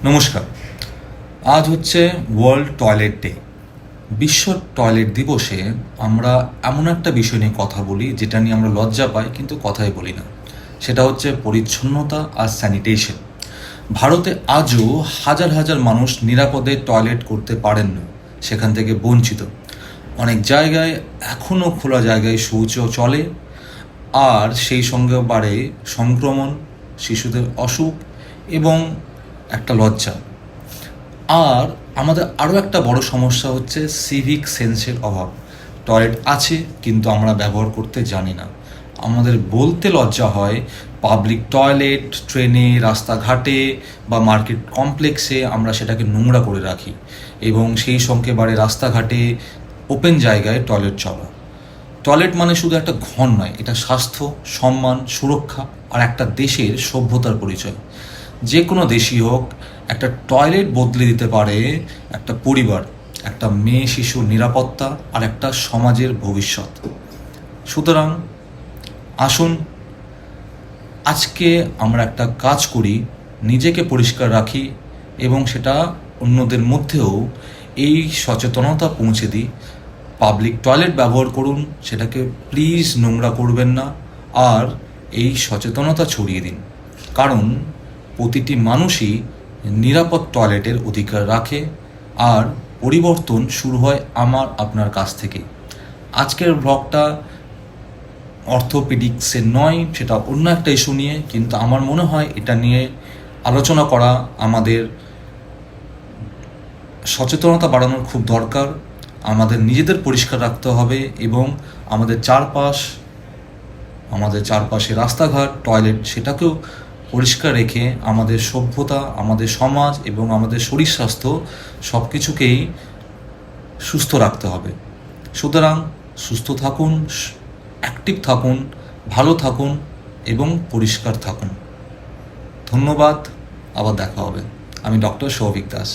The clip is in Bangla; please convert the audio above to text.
নমস্কার। আজ হচ্ছে ওয়ার্ল্ড টয়লেট ডে। বিশ্ব টয়লেট দিবসে আমরা এমন একটা বিষয় নিয়ে কথা বলি যেটা নিয়ে আমরা লজ্জা পাই কিন্তু কথাই বলি না। সেটা হচ্ছে পরিচ্ছন্নতা আর স্যানিটেশন। ভারতে আজও হাজার হাজার মানুষ নিরাপদে টয়লেট করতে পারেন না, সেখান থেকে বঞ্চিত। অনেক জায়গায় এখনও খোলা জায়গায় শৌচ চলে, আর সেই সঙ্গে বাড়ে সংক্রমণ, শিশুদের অসুখ এবং একটা লজ্জা। আর আমাদের আরও একটা বড় সমস্যা হচ্ছে সিভিক সেন্সের অভাব। টয়লেট আছে কিন্তু আমরা ব্যবহার করতে জানি না। আমাদের বলতে লজ্জা হয়, পাবলিক টয়লেট ট্রেনে, রাস্তাঘাটে বা মার্কেট কমপ্লেক্সে আমরা সেটাকে নোংরা করে রাখি এবং সেই সঙ্গে বাড়ে রাস্তাঘাটে ওপেন জায়গায় টয়লেট চলা। টয়লেট মানে শুধু একটা ঘর নয়, এটা স্বাস্থ্য, সম্মান, সুরক্ষা আর একটা দেশের সভ্যতার পরিচয়। যে কোনো দেশই হোক, একটা টয়লেট বদলে দিতে পারে একটা পরিবার, একটা মেয়ে শিশুর নিরাপত্তা আর একটা সমাজের ভবিষ্যৎ। সুতরাং আসুন আজকে আমরা একটা কাজ করি, নিজেকে পরিষ্কার রাখি এবং সেটা অন্যদের মধ্যেও এই সচেতনতা পৌঁছে দিই। পাবলিক টয়লেট ব্যবহার করুন, সেটাকে প্লিজ নোংরা করবেন না, আর এই সচেতনতা ছড়িয়ে দিন। কারণ প্রতিটি মানুষই নিরাপদ টয়লেটের অধিকার রাখে, আর পরিবর্তন শুরু হয় আমার আপনার কাছ থেকে। আজকের ব্লগটা অর্থোপেডিক্সের নয়, সেটা অন্য একটা ইস্যু নিয়ে, কিন্তু আমার মনে হয় এটা নিয়ে আলোচনা করা আমাদের সচেতনতা বাড়ানোর খুব দরকার। আমাদের নিজেদের পরিষ্কার রাখতে হবে এবং আমাদের চারপাশে রাস্তাঘাট, টয়লেট সেটাকেও পরিষ্কার রেখে আমাদের সভ্যতা, আমাদের সমাজ এবং আমাদের শরীর স্বাস্থ্য সব কিছুকেই সুস্থ রাখতে হবে। সুতরাং সুস্থ থাকুন, অ্যাক্টিভ থাকুন, ভালো থাকুন এবং পরিষ্কার থাকুন। ধন্যবাদ। আবার দেখা হবে। আমি ডক্টর সৌভিক দাস।